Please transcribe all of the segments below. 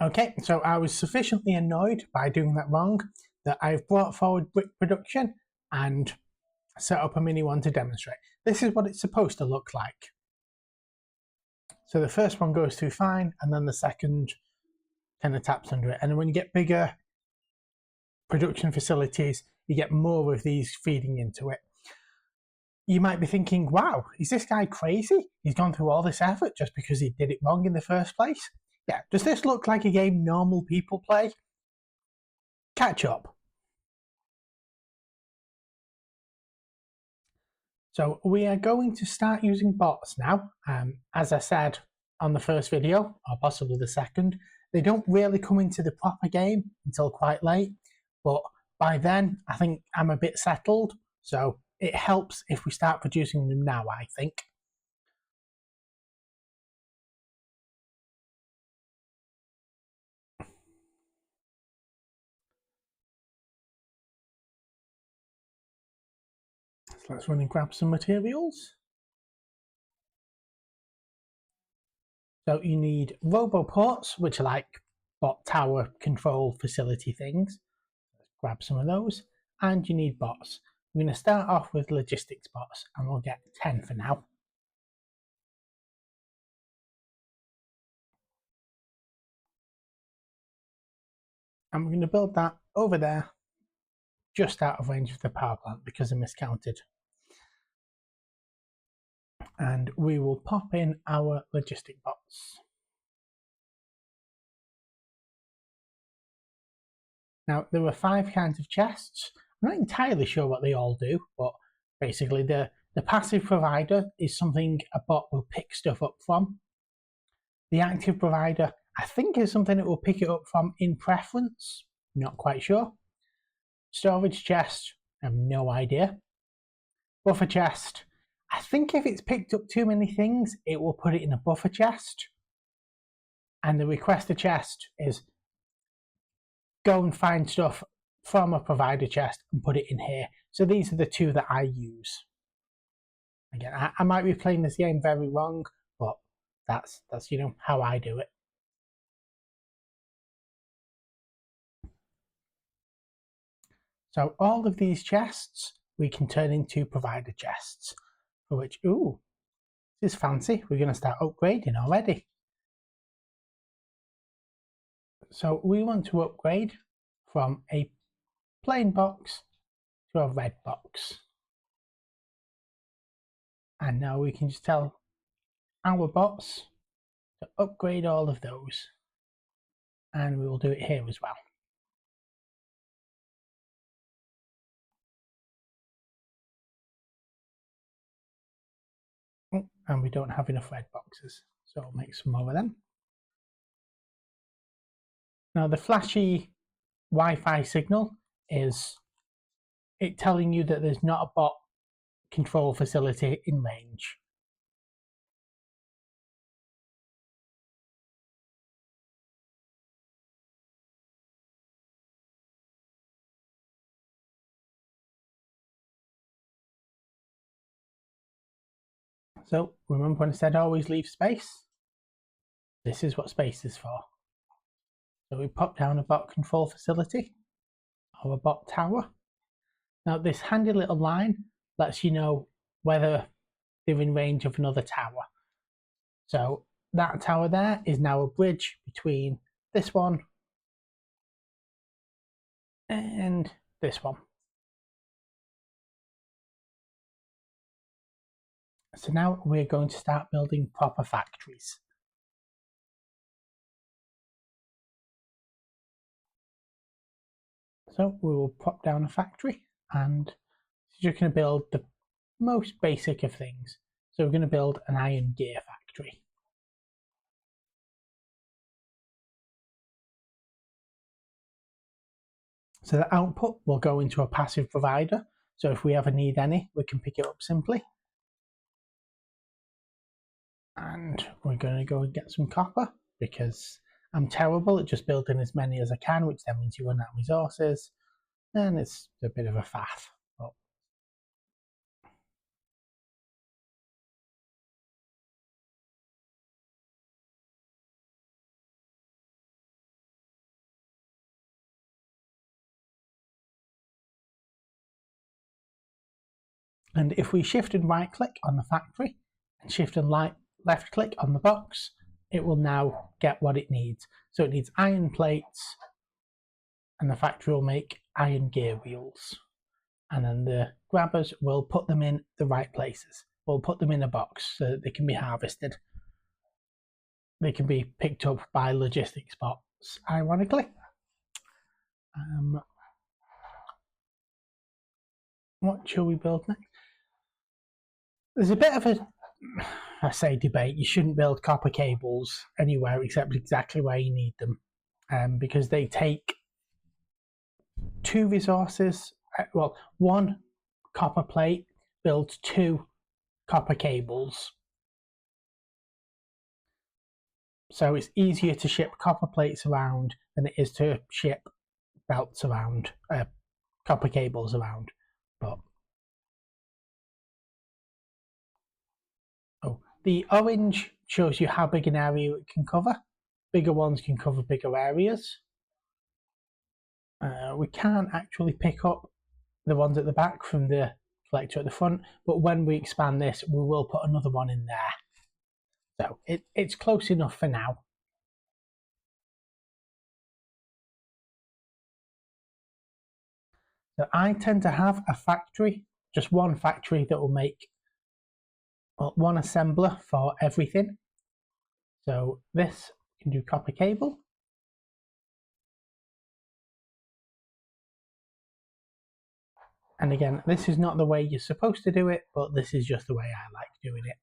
Okay, so I was sufficiently annoyed by doing that wrong that I've brought forward brick production and set up a mini one to demonstrate. This is what it's supposed to look like. So the first one goes through fine, and then the second kind of taps under it. And then when you get bigger production facilities, you get more of these feeding into it. You might be thinking, wow, is this guy crazy? He's gone through all this effort just because he did it wrong in the first place? Yeah, does this look like a game normal people play? Catch up. So we are going to start using bots now. As I said on the first video, or possibly the second, they don't really come into the proper game until quite late, but by then I think I'm a bit settled, so it helps if we start producing them now, I think. So let's run and grab some materials. So you need roboports, which are like bot tower control facility things. Let's grab some of those. And you need bots. We're going to start off with logistics bots, and we'll get 10 for now. And we're going to build that over there, just out of range of the power plant because I miscounted. And we will pop in our logistic bots. Now, there are 5 kinds of chests. I'm not entirely sure what they all do, but basically the passive provider is something a bot will pick stuff up from. The active provider, I think, is something it will pick it up from in preference. Not quite sure. Storage chest, I have no idea. Buffer chest, I think if it's picked up too many things, it will put it in a buffer chest. And the requester chest is go and find stuff from a provider chest and put it in here. So these are the 2 that I use. Again, I might be playing this game very wrong, but that's how I do it. So all of these chests we can turn into provider chests, for which, ooh, this is fancy. We're going to start upgrading already. So we want to upgrade from a plain box to a red box. And now we can just tell our bots to upgrade all of those. And we will do it here as well. And we don't have enough red boxes, so I'll make some more of them. Now the flashy Wi-Fi signal is it telling you that there's not a bot control facility in range. So remember when I said always leave space? This is what space is for. So we pop down a bot control facility or a bot tower. Now this handy little line lets you know whether they're in range of another tower. So that tower there is now a bridge between this one and this one. So now we're going to start building proper factories. So we will pop down a factory and you're going to build the most basic of things. So we're going to build an iron gear factory. So the output will go into a passive provider. So if we ever need any, we can pick it up simply. And we're going to go and get some copper because I'm terrible at just building as many as I can, which then means you run out of resources. And it's a bit of a faff. But And if we shift and right click on the factory and shift and left click on the box, it will now get what it needs. So it needs iron plates, and the factory will make iron gear wheels. And then the grabbers will put them in the right places. We'll put them in a box so that they can be harvested. They can be picked up by logistics bots, ironically. What shall we build next? There's a bit of I say debate. You shouldn't build copper cables anywhere except exactly where you need them, because they take 2 resources. Well, 1 copper plate builds 2 copper cables. So it's easier to ship copper plates around than it is to ship belts around, copper cables around. But the orange shows you how big an area it can cover. Bigger ones can cover bigger areas. We can't actually pick up the ones at the back from the collector at the front, but when we expand this, we will put another one in there. So it's close enough for now. So I tend to have a factory, just one factory that will make one assembler for everything. So this can do copper cable. And again, this is not the way you're supposed to do it, but this is just the way I like doing it.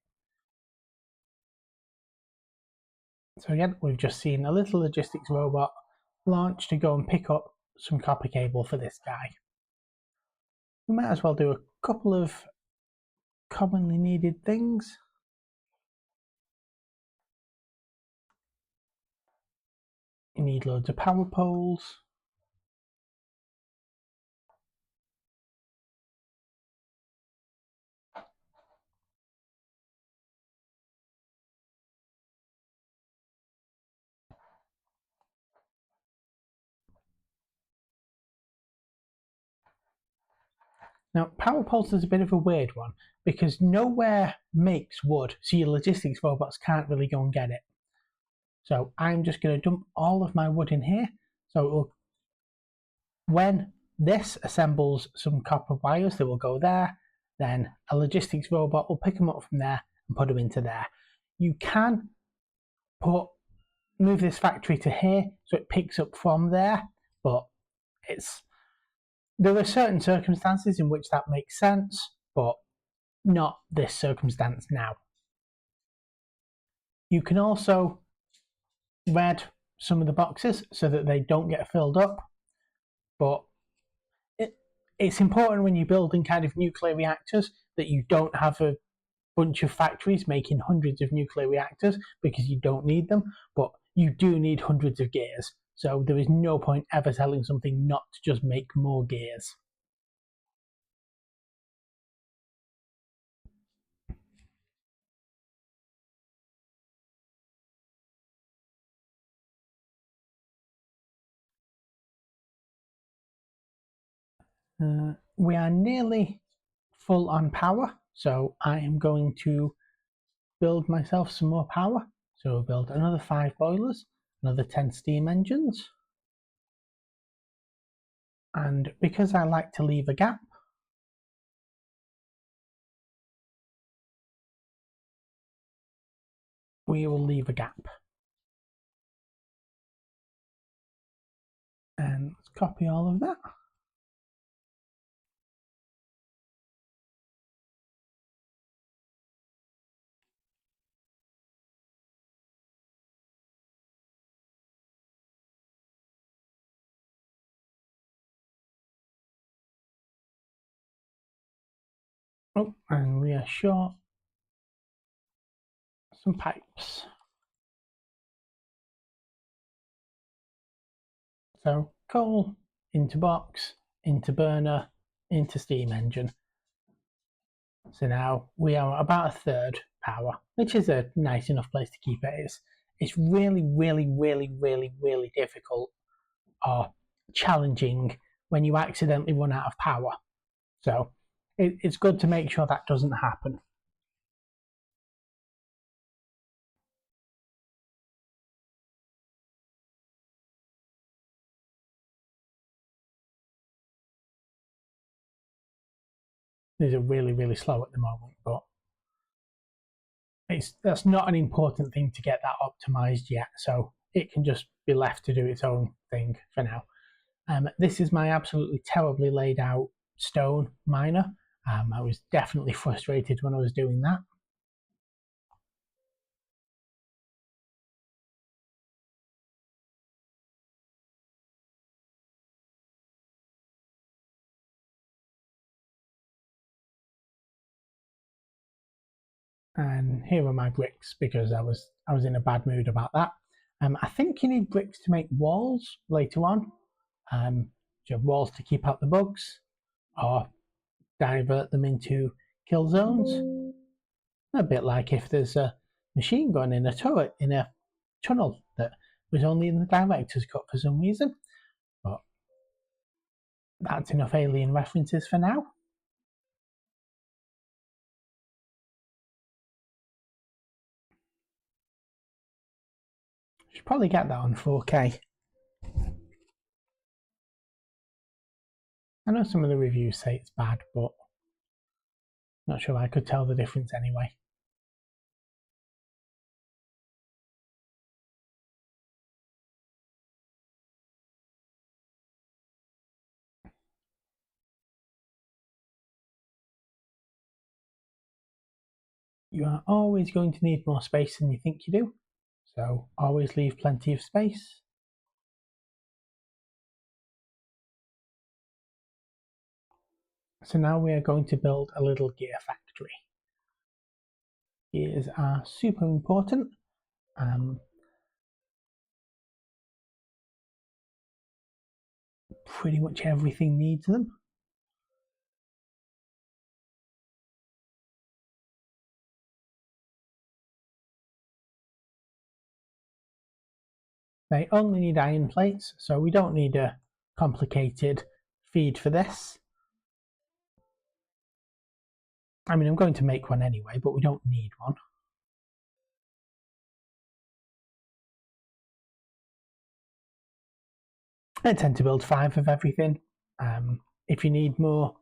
So again, we've just seen a little logistics robot launch to go and pick up some copper cable for this guy. We might as well do a couple of commonly needed things. You need loads of power poles. Now, power poles is a bit of a weird one because nowhere makes wood, so your logistics robots can't really go and get it. So I'm just going to dump all of my wood in here. So it will, when this assembles some copper wires, they will go there. Then a logistics robot will pick them up from there and put them into there. You can move this factory to here so it picks up from there, but there are certain circumstances in which that makes sense, but not this circumstance now. You can also red some of the boxes so that they don't get filled up, but it's important when you're building kind of nuclear reactors that you don't have a bunch of factories making hundreds of nuclear reactors because you don't need them, but you do need hundreds of gears. So there is no point ever telling something not to just make more gears. We are nearly full on power, so I am going to build myself some more power. So we'll build another 5 boilers, another 10 steam engines. And because I like to leave a gap, we will leave a gap. And let's copy all of that. Oh, and we are short some pipes. So coal into box, into burner, into steam engine. So now we are about a third power, which is a nice enough place to keep it. It's really, really, really, really, really difficult or challenging when you accidentally run out of power. So it's good to make sure that doesn't happen. These are really, really slow at the moment, but that's not an important thing to get that optimized yet, so it can just be left to do its own thing for now. This is my absolutely terribly laid out stone miner. I was definitely frustrated when I was doing that. And here are my bricks because I was in a bad mood about that. I think you need bricks to make walls later on. You have walls to keep out the bugs or divert them into kill zones. A bit like if there's a machine gun in a turret in a tunnel that was only in the director's cut for some reason. But that's enough alien references for now. Should probably get that on 4K. I know some of the reviews say it's bad, but not sure I could tell the difference anyway. You are always going to need more space than you think you do, so always leave plenty of space. So now we are going to build a little gear factory. Gears are super important. Pretty much everything needs them. They only need iron plates, so we don't need a complicated feed for this. I mean, I'm going to make one anyway, but we don't need one. I tend to build 5 of everything. If you need more,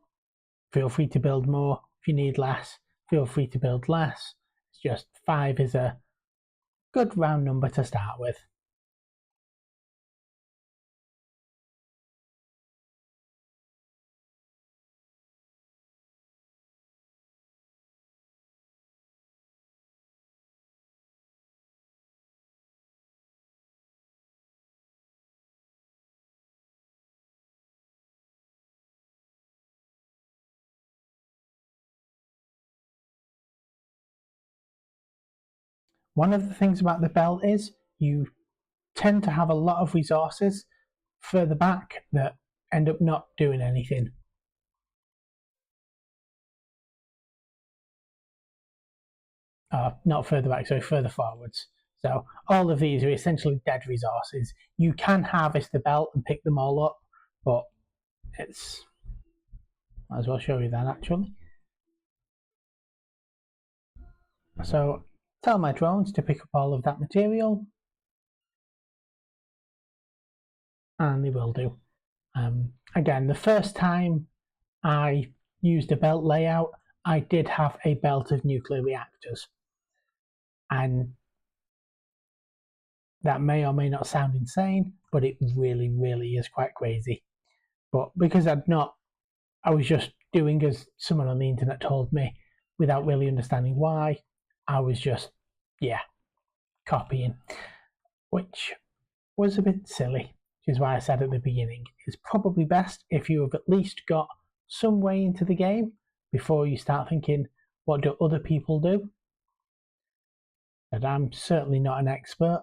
feel free to build more. If you need less, feel free to build less. It's just 5 is a good round number to start with. One of the things about the belt is you tend to have a lot of resources further back that end up not doing anything. Not further back, sorry, further forwards. So all of these are essentially dead resources. You can harvest the belt and pick them all up, but it's might as well show you that actually. So tell my drones to pick up all of that material, and they will do. Again, the first time I used a belt layout, I did have a belt of nuclear reactors, and that may or may not sound insane, but it really, really is quite crazy. But because I was just doing as someone on the internet told me without really understanding why. I was just, yeah, copying, which was a bit silly, which is why I said at the beginning it's probably best if you have at least got some way into the game before you start thinking, what do other people do? And I'm certainly not an expert.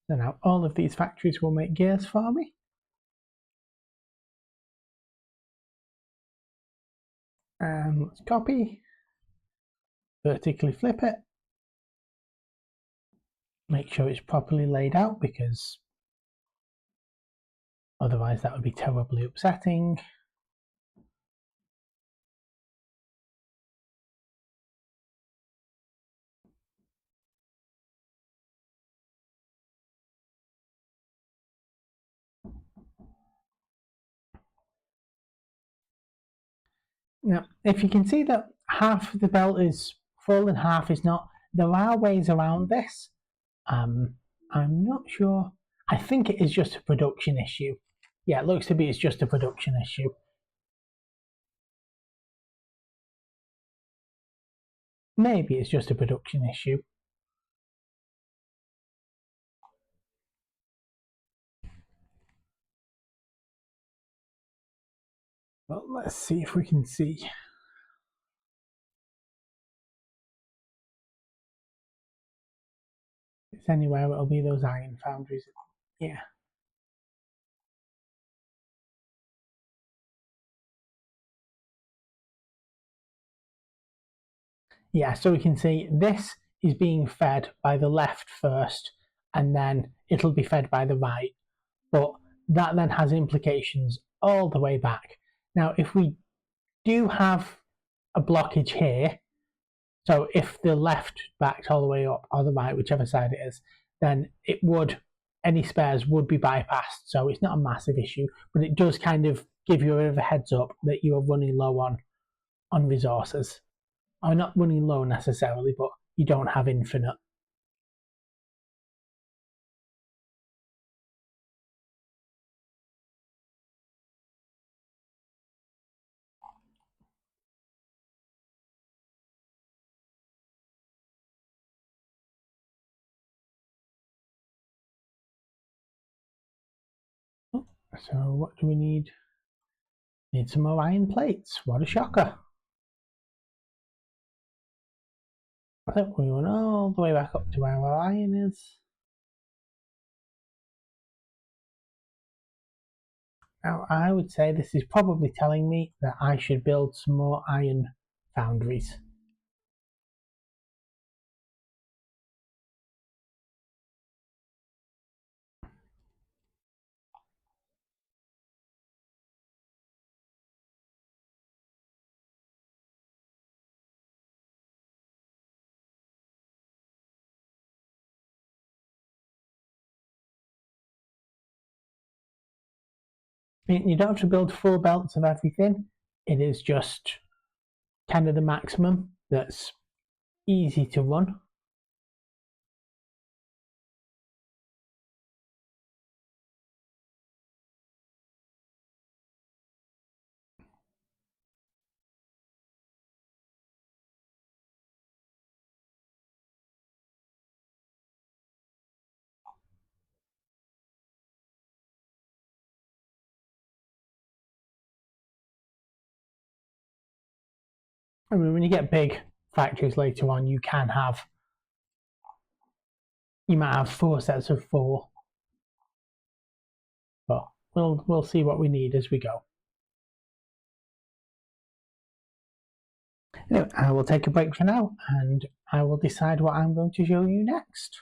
So now all of these factories will make gears for me. And let's copy, vertically flip it, make sure it's properly laid out because Otherwise that would be terribly upsetting. Now, if you can see that half of the belt is full and half is not, there are ways around this. I'm not sure. I think it is just a production issue. Yeah, it looks to be it's just a production issue. Maybe it's just a production issue. Well, let's see if we can see. If it's anywhere, it'll be those iron foundries. Yeah. Yeah, so we can see this is being fed by the left first, and then it'll be fed by the right. But that then has implications all the way back. Now, if we do have a blockage here, so if the left backed all the way up or the right, whichever side it is, then it would, any spares would be bypassed. So it's not a massive issue, but it does kind of give you a bit of a heads up that you are running low on resources. Or not running low necessarily, but you don't have infinite. So what do we need? Need some more iron plates. What a shocker. I think we went all the way back up to where our iron is. Now, I would say this is probably telling me that I should build some more iron foundries. You don't have to build full belts of everything. It is just kind of the maximum that's easy to run. I mean, when you get big factories later on, you might have 4 sets of 4, but we'll see what we need as we go. Anyway, I will take a break for now, and I will decide what I'm going to show you next.